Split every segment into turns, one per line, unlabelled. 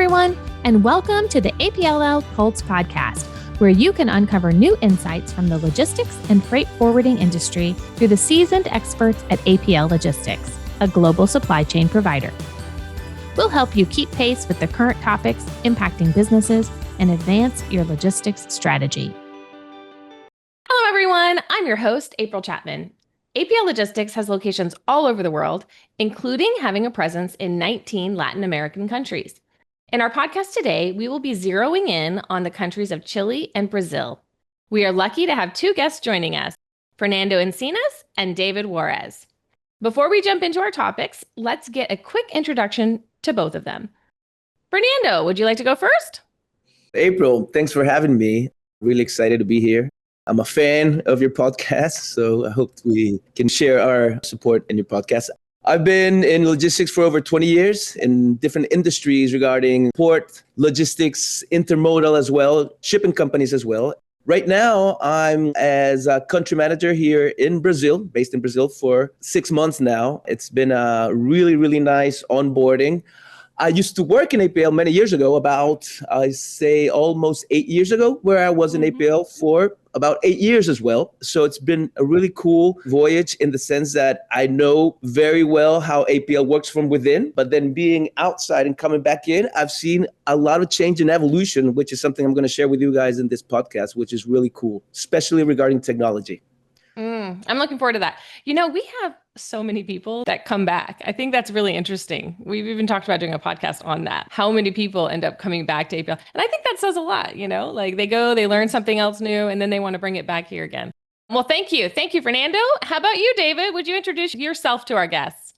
everyone, and welcome to the APLL Pulse podcast, where you can uncover new insights from the logistics and freight forwarding industry through the seasoned experts at APL Logistics, a global supply chain provider. We'll help you keep pace with the current topics impacting businesses and advance your logistics strategy. Hello, everyone. I'm your host, April Chapman. APL Logistics has locations all over the world, including having a presence in 19 Latin American countries. In our podcast today, we will be zeroing in on the countries of Chile and Brazil. We are lucky to have two guests joining us, Fernando Encinas and David Juarez. Before we jump into our topics, let's get a quick introduction to both of them. Fernando, would you like to go first?
April, thanks for having me. Really excited to be here. I'm a fan of your podcast, so I hope we can share our support in your podcast. I've been in logistics for over 20 years in different industries regarding port, logistics, intermodal as well, shipping companies as well. Right now, I'm as a country manager here in Brazil, based in Brazil for 6 months now. It's been a really, really nice onboarding. I used to work in APL many years ago, almost 8 years ago, where I was in APL for about 8 years as well. So it's been a really cool voyage in the sense that I know very well how APL works from within, but then being outside and coming back in, I've seen a lot of change and evolution, which is something I'm going to share with you guys in this podcast, which is really cool, especially regarding technology.
I'm looking forward to that. You know, we have so many people that come back. I think that's really interesting. We've even talked about doing a podcast on that. How many people end up coming back to APL? And I think that says a lot, like they go, they learn something else new, and then they want to bring it back here again. Well, thank you. Thank you, Fernando. How about you, David? Would you introduce yourself to our guests?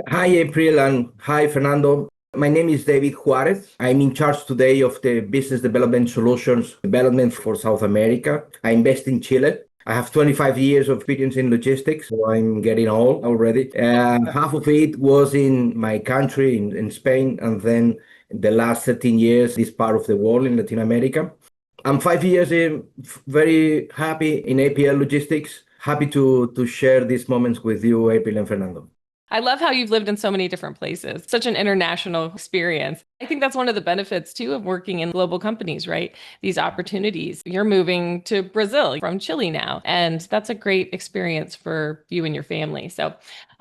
Hi, April, and hi, Fernando. My name is David Juarez. I'm in charge today of the Business Development Solutions development for South America. I'm based in Chile. I have 25 years of experience in logistics, so I'm getting old already. Half of it was in my country, in Spain, and then the last 13 years, this part of the world in Latin America. I'm 5 years in, very happy in APL Logistics. Happy to share these moments with you, April and Fernando.
I love how you've lived in so many different places, such an international experience. I think that's one of the benefits, too, of working in global companies, right? These opportunities. You're moving to Brazil from Chile now, and that's a great experience for you and your family. So,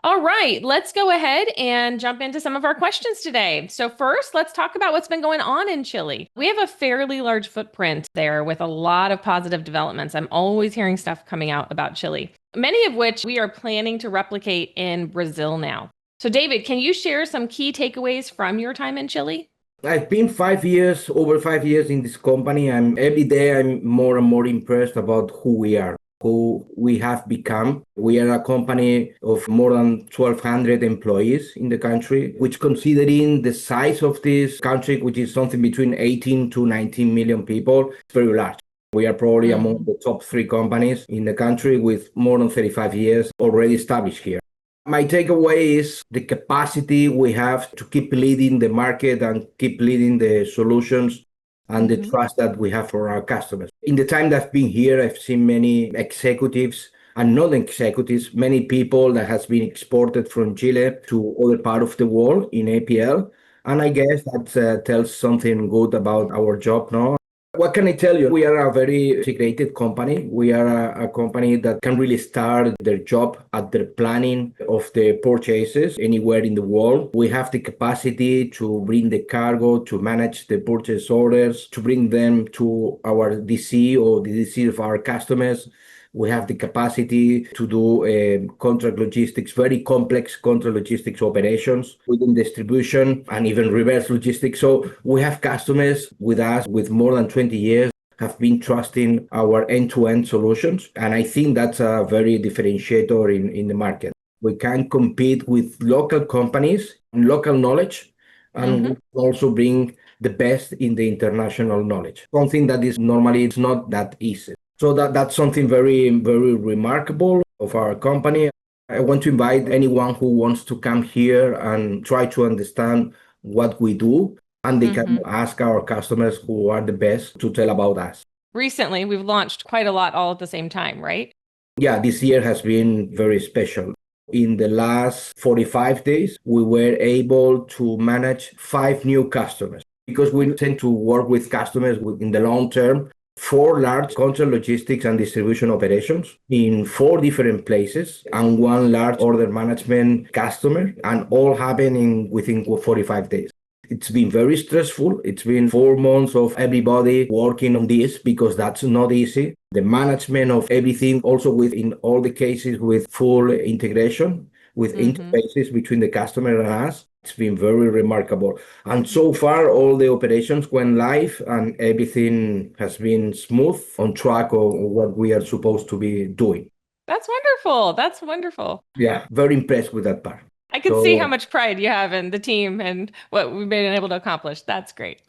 all right, let's go ahead and jump into some of our questions today. So first, let's talk about what's been going on in Chile. We have a fairly large footprint there with a lot of positive developments. I'm always hearing stuff coming out about Chile, many of which we are planning to replicate in Brazil now. So David, can you share some key takeaways from your time in Chile?
I've been over 5 years in this company, and every day I'm more and more impressed about who we are, who we have become. We are a company of more than 1,200 employees in the country, which considering the size of this country, which is something between 18 to 19 million people, it's very large. We are probably among the top 3 companies in the country with more than 35 years already established here. My takeaway is the capacity we have to keep leading the market and keep leading the solutions and the trust that we have for our customers. In the time that I've been here, I've seen many executives and non-executives, many people that has been exported from Chile to other part of the world in APL. And I guess that tells something good about our job now. What can I tell you? We are a very integrated company. We are a company that can really start their job at the planning of the purchases anywhere in the world. We have the capacity to bring the cargo, to manage the purchase orders, to bring them to our DC or the DC of our customers. We have the capacity to do contract logistics, very complex contract logistics operations within distribution and even reverse logistics. So we have customers with us with more than 20 years have been trusting our end-to-end solutions. And I think that's a very differentiator in the market. We can compete with local companies and local knowledge, and we also bring the best in the international knowledge. Something that is normally it's not that easy. So that's something very, very remarkable of our company. I want to invite anyone who wants to come here and try to understand what we do. And they can ask our customers who are the best to tell about us.
Recently, we've launched quite a lot all at the same time, right?
Yeah, this year has been very special. In the last 45 days, we were able to manage 5 new customers. because we tend to work with customers in the long term, 4 large contract logistics and distribution operations in 4 different places and 1 large order management customer, and all happening within 45 days. It's been very stressful. It's been 4 months of everybody working on this because that's not easy. The management of everything, also in all the cases with full integration, with interfaces between the customer and us. It's been very remarkable. And so far, all the operations went live and everything has been smooth, on track of what we are supposed to be doing.
That's wonderful. That's wonderful.
Yeah, very impressed with that part.
I can see how much pride you have in the team and what we've been able to accomplish. That's great.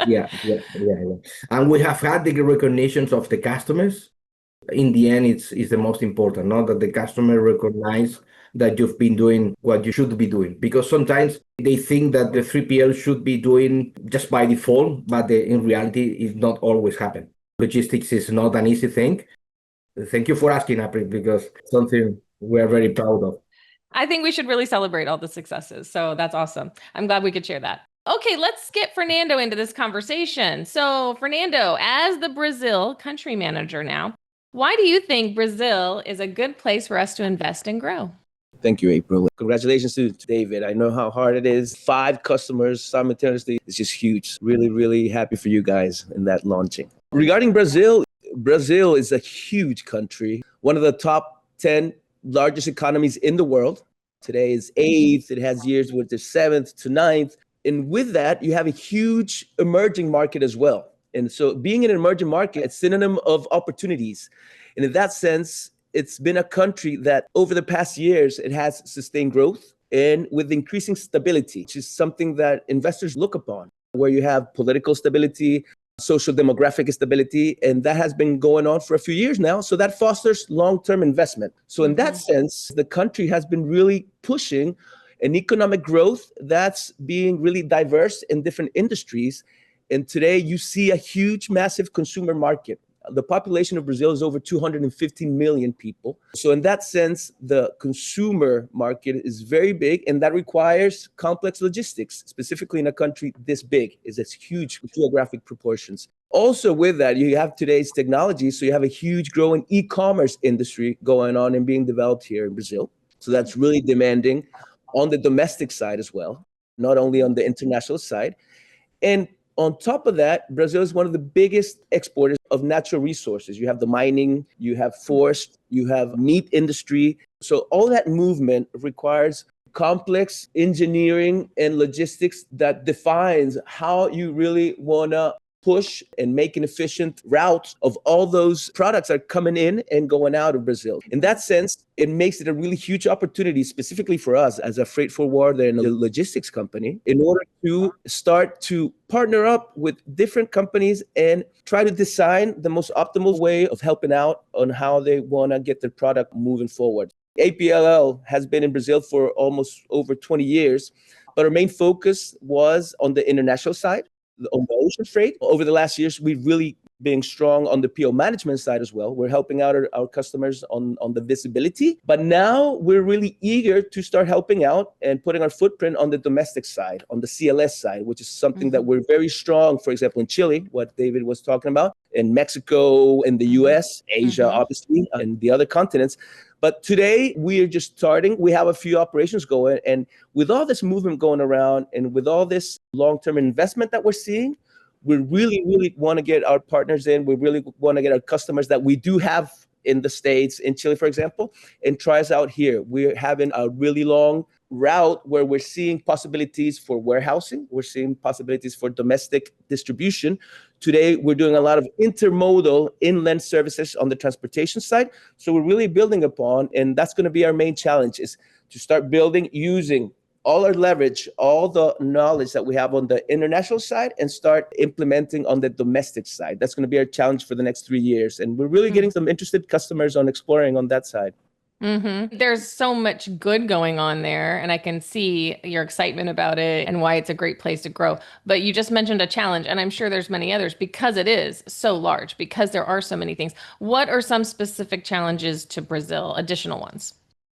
Yeah. And we have had the recognitions of the customers. In the end, it's the most important, not that the customer recognize that you've been doing what you should be doing. Because sometimes they think that the 3PL should be doing just by default, but in reality, it not always happen. Logistics is not an easy thing. Thank you for asking, April, because it's something we are very proud of.
I think we should really celebrate all the successes. So that's awesome. I'm glad we could share that. Okay, let's get Fernando into this conversation. So Fernando, as the Brazil country manager now, why do you think Brazil is a good place for us to invest and grow?
Thank you, April. Congratulations to David. I know how hard it is. 5 customers simultaneously. It's just huge. Really, really happy for you guys in that launching. Regarding Brazil, Brazil is a huge country, one of the top 10 largest economies in the world. Today is 8th. It has years with the 7th to 9th. And with that, you have a huge emerging market as well. And so being an emerging market, it's synonym of opportunities. And in that sense, it's been a country that over the past years, it has sustained growth and with increasing stability, which is something that investors look upon, where you have political stability, social demographic stability, and that has been going on for a few years now. So that fosters long-term investment. So in that sense, the country has been really pushing an economic growth that's being really diverse in different industries. And today you see a huge, massive consumer market. The population of Brazil is over 215 million people. So in that sense, the consumer market is very big, and that requires complex logistics, specifically in a country this big. It's huge geographic proportions. Also with that, you have today's technology. So you have a huge growing e-commerce industry going on and being developed here in Brazil. So that's really demanding on the domestic side as well, not only on the international side. And on top of that, Brazil is one of the biggest exporters of natural resources. You have the mining, you have forest, you have meat industry. So all that movement requires complex engineering and logistics that defines how you really want to push and make an efficient route of all those products that are coming in and going out of Brazil. In that sense, it makes it a really huge opportunity, specifically for us as a freight forwarder and a logistics company, in order to start to partner up with different companies and try to design the most optimal way of helping out on how they want to get their product moving forward. APLL has been in Brazil for almost over 20 years, but our main focus was on the international side, on the ocean freight. Over the last years, we've really been strong on the PO management side as well. We're helping out our customers on the visibility. But now we're really eager to start helping out and putting our footprint on the domestic side, on the CLS side, which is something that we're very strong, for example, in Chile, what David was talking about, in Mexico, in the US, Asia, obviously, and the other continents. But today we are just starting. We have a few operations going. And with all this movement going around and with all this long-term investment that we're seeing, we really, really want to get our partners in. We really want to get our customers that we do have in the States, in Chile, for example, and try us out here. We're having a really long route where we're seeing possibilities for warehousing. We're seeing possibilities for domestic distribution. Today, we're doing a lot of intermodal inland services on the transportation side. So we're really building upon, and that's going to be our main challenge, is to start building using all our leverage, all the knowledge that we have on the international side, and start implementing on the domestic side. That's going to be our challenge for the next 3 years. And we're really getting some interested customers on exploring on that side.
There's so much good going on there, and I can see your excitement about it and why it's a great place to grow. But you just mentioned a challenge, and I'm sure there's many others because it is so large, because there are so many things. What are some specific challenges to Brazil, additional ones?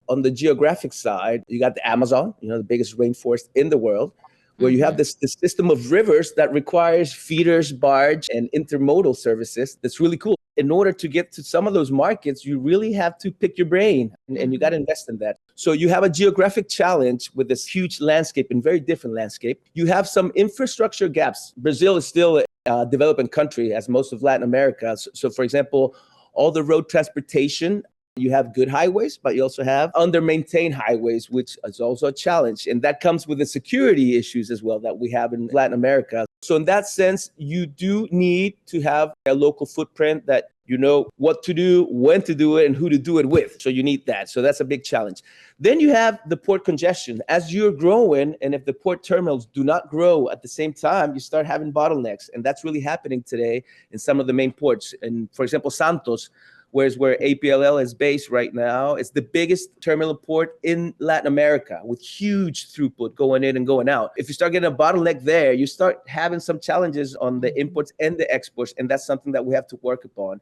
On the geographic side, you got the Amazon, the biggest rainforest in the world. where you have this system of rivers that requires feeders, barge, and intermodal services. That's really cool. In order to get to some of those markets, you really have to pick your brain and you got to invest in that. So you have a geographic challenge with this huge landscape and very different landscape. You have some infrastructure gaps. Brazil is still a developing country, as most of Latin America. So for example, all the road transportation, you have good highways, but you also have under-maintained highways, which is also a challenge. And that comes with the security issues as well that we have in Latin America. So in that sense, you do need to have a local footprint that you know what to do, when to do it, and who to do it with. So you need that. So that's a big challenge. Then you have the port congestion. As you're growing, and if the port terminals do not grow at the same time, you start having bottlenecks. And that's really happening today in some of the main ports. And for example, Santos, where APLL is based right now, it's the biggest terminal port in Latin America with huge throughput going in and going out. If you start getting a bottleneck there, you start having some challenges on the imports and the exports, and that's something that we have to work upon.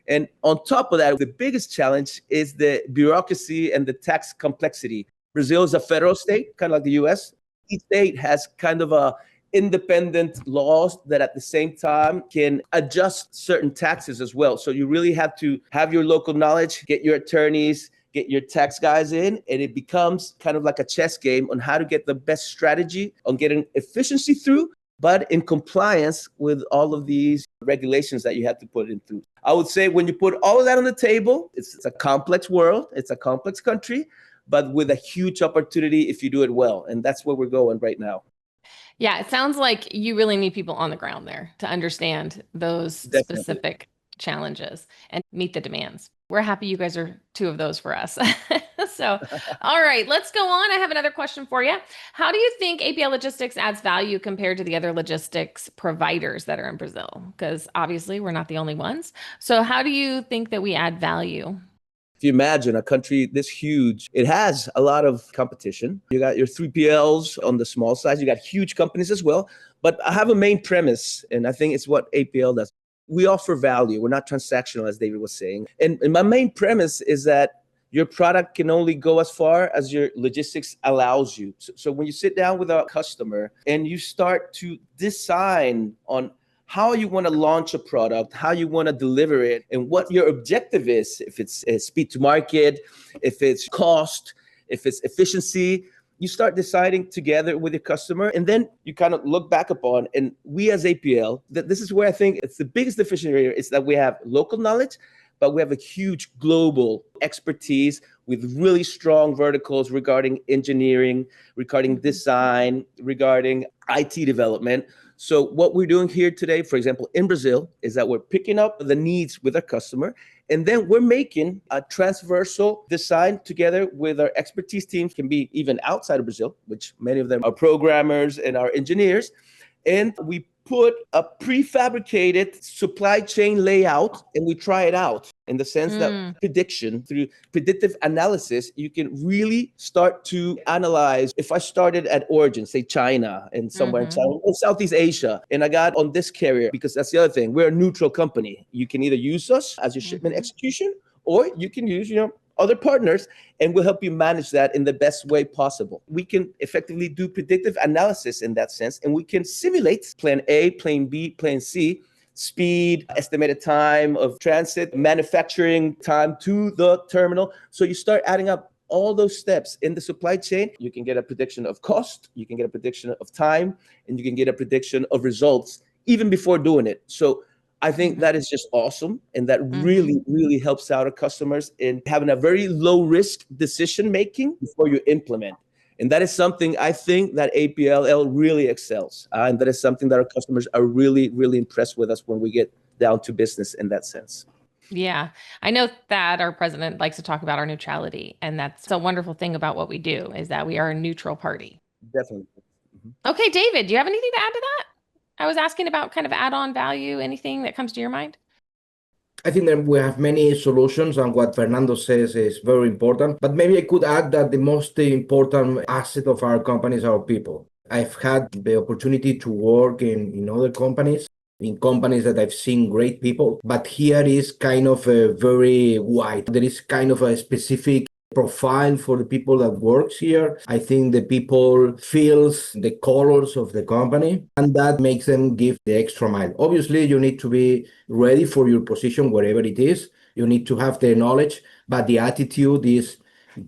And on top of that, the biggest challenge is the bureaucracy and the tax complexity. Brazil is a federal state, kind of like the US. Each state has kind of a independent laws that at the same time can adjust certain taxes as well. So you really have to have your local knowledge, get your attorneys, get your tax guys in, and it becomes kind of like a chess game on how to get the best strategy on getting efficiency through, but in compliance with all of these regulations that you have to put in through. I would say when you put all of that on the table, it's a complex world, it's a complex country, but with a huge opportunity if you do it well. And that's where we're going right now.
Yeah, it sounds like you really need people on the ground there to understand those specific challenges and meet the demands. We're happy you guys are two of those for us. So, all right, let's go on. I have another question for you. How do you think APL Logistics adds value compared to the other logistics providers that are in Brazil? Because obviously we're not the only ones. So how do you think that we add value?
If you imagine a country this huge, it has a lot of competition. You got your 3PLs on the small side. You got huge companies as well. But I have a main premise, and I think it's what APL does. We offer value. We're not transactional, as David was saying. And my main premise is that your product can only go as far as your logistics allows you. So when you sit down with a customer and you start to decide on how you want to launch a product, how you want to deliver it, and what your objective is, if it's speed to market, if it's cost, if it's efficiency, you start deciding together with your customer, and then you kind of look back upon, and we as APL, that this is where I think it's the biggest differentiator is that we have local knowledge, but we have a huge global expertise with really strong verticals regarding engineering, regarding design, regarding IT development. So what we're doing here today, for example, in Brazil, is that we're picking up the needs with our customer, and then we're making a transversal design together with our expertise teams, can be even outside of Brazil, which many of them are programmers and are engineers. And we put a prefabricated supply chain layout and we try it out in the sense that prediction through predictive analysis, you can really start to analyze. If I started at origin, say China and somewhere in China or Southeast Asia, and I got on this carrier, because that's the other thing, we're a neutral company. You can either use us as your shipment execution, or you can use, other partners, and we'll help you manage that in the best way possible. We can effectively do predictive analysis in that sense, and we can simulate plan A, plan B, plan C, speed, estimated time of transit, manufacturing time to the terminal. So you start adding up all those steps in the supply chain. You can get a prediction of cost, you can get a prediction of time, and you can get a prediction of results even before doing it. So I think that is just awesome. And that really, really helps out our customers in having a very low risk decision making before you implement. And that is something I think that APLL really excels. And that is something that our customers are really, really impressed with us when we get down to business in that sense.
Yeah, I know that our president likes to talk about our neutrality. And that's a wonderful thing about what we do, is that we are a neutral party.
Definitely.
Okay, David, do you have anything to add to that? I was asking about kind of add-on value, anything that comes to your mind?
I think that we have many solutions, and what Fernando says is very important. But maybe I could add that the most important asset of our company is our people. I've had the opportunity to work in other companies, in companies that I've seen great people, but here is kind of a very wide. There is kind of a specific profile for the people that works here. I think the people feels the colors of the company, and that makes them give the extra mile. Obviously, you need to be ready for your position wherever it is. You need to have the knowledge, but the attitude is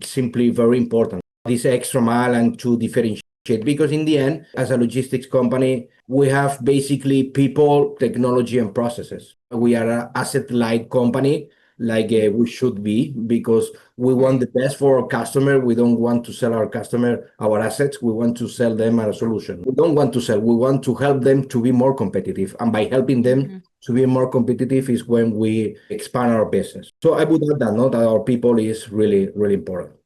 simply very important. This extra mile and to differentiate, because in the end, as a logistics company, we have basically people, technology, and processes. We are an asset-light company, like we should be, because we want the best for our customer. We don't want to sell our customer our assets. We want to sell them a solution. We don't want to sell. We want to help them to be more competitive. And by helping them to be more competitive is when we expand our business. So I would add that, that our people is really, really important.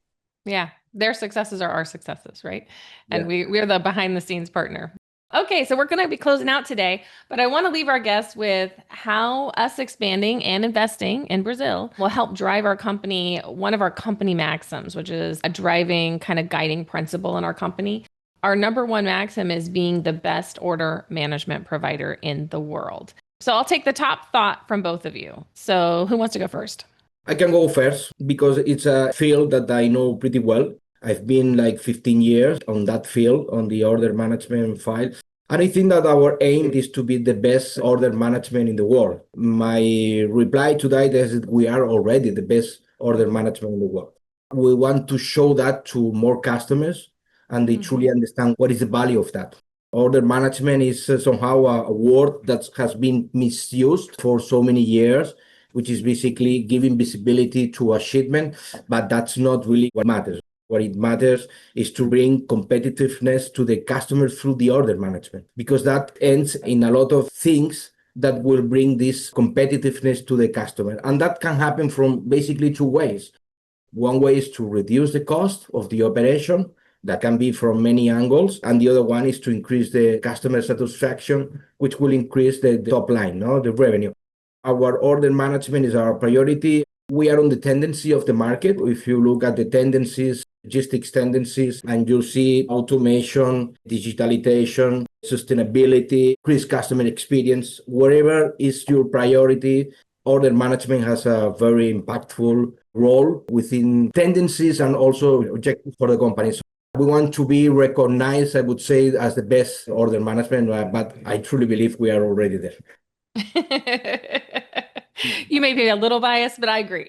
Yeah. Their successes are our successes, right? And we're the behind the scenes partner. Okay, so we're going to be closing out today, but I want to leave our guests with how us expanding and investing in Brazil will help drive our company, one of our company maxims, which is a driving kind of guiding principle in our company. Our number one maxim is being the best order management provider in the world. So I'll take the top thought from both of you. So who wants to go first?
I can go first because it's a field that I know pretty well. I've been like 15 years on that field, on the order management file. And I think that our aim is to be the best order management in the world. My reply to that is that we are already the best order management in the world. We want to show that to more customers, and they truly understand what is the value of that. Order management is somehow a word that has been misused for so many years, which is basically giving visibility to a shipment, but that's not really what matters. What it matters is to bring competitiveness to the customer through the order management, because that ends in a lot of things that will bring this competitiveness to the customer. And that can happen from basically two ways. One way is to reduce the cost of the operation. That can be from many angles. And the other one is to increase the customer satisfaction, which will increase the top line, the revenue. Our order management is our priority. We are on the tendency of the market. If you look at the tendencies, logistics tendencies, and you see automation, digitalization, sustainability, increased customer experience, whatever is your priority, order management has a very impactful role within tendencies and also objectives for the company. So we want to be recognized, I would say, as the best order management, but I truly believe we are already there.
You may be a little biased, but I agree.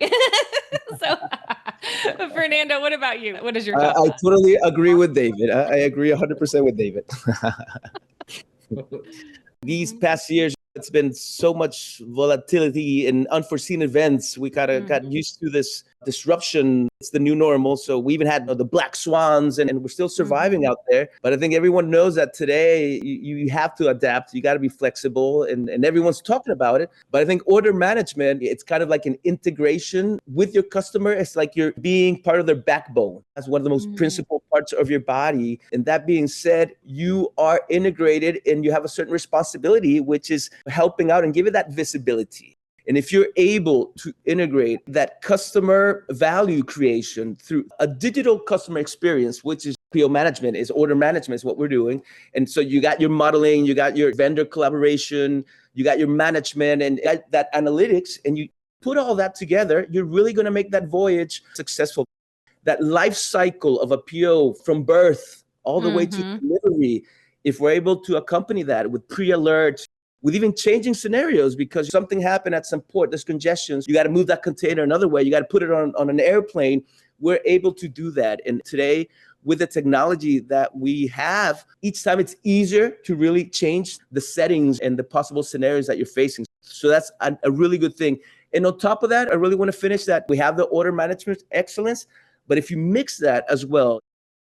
So, Fernando, what about you? What is your top
I totally agree with David. I agree 100% with David. These past years, it's been so much volatility and unforeseen events. We kind of got used to this disruption. It's the new normal. So we even had the black swans and we're still surviving out there. But I think everyone knows that today you have to adapt. You got to be flexible and everyone's talking about it. But I think order management, it's kind of like an integration with your customer. It's like you're being part of their backbone. That's one of the most principal parts of your body. And that being said, you are integrated and you have a certain responsibility, which is helping out and giving that visibility. And if you're able to integrate that customer value creation through a digital customer experience, which is PO management, is order management is what we're doing. And so you got your modeling, you got your vendor collaboration, you got your management and that analytics, and you put all that together, you're really going to make that voyage successful. That life cycle of a PO from birth all the way to delivery, if we're able to accompany that with pre-alerts, with even changing scenarios, because something happened at some port, there's congestion, you got to move that container another way, you got to put it on an airplane. We're able to do that. And today, with the technology that we have, each time it's easier to really change the settings and the possible scenarios that you're facing. So that's a really good thing. And on top of that, I really want to finish that. We have the order management excellence, but if you mix that as well,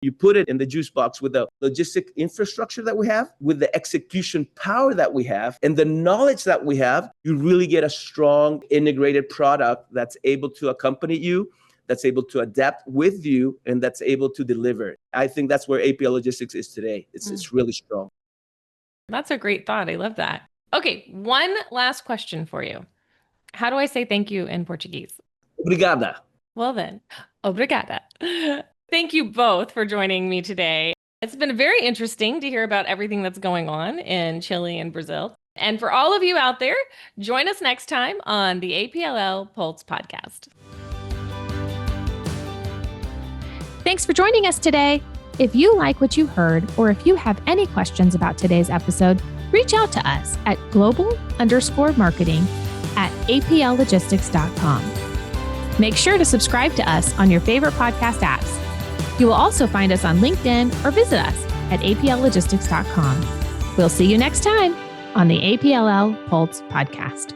you put it in the juice box with the logistic infrastructure that we have, with the execution power that we have, and the knowledge that we have, you really get a strong integrated product that's able to accompany you, that's able to adapt with you, and that's able to deliver. I think that's where APL Logistics is today. It's really strong.
That's a great thought. I love that. Okay, one last question for you. How do I say thank you in Portuguese?
Obrigada.
Well then, obrigada. Thank you both for joining me today. It's been very interesting to hear about everything that's going on in Chile and Brazil. And for all of you out there, join us next time on the APLL Pulse podcast.
Thanks for joining us today. If you like what you heard, or if you have any questions about today's episode, reach out to us at global_marketing@APLLogistics.com. Make sure to subscribe to us on your favorite podcast apps. You will also find us on LinkedIn or visit us at APLLogistics.com. We'll see you next time on the APLL Pulse podcast.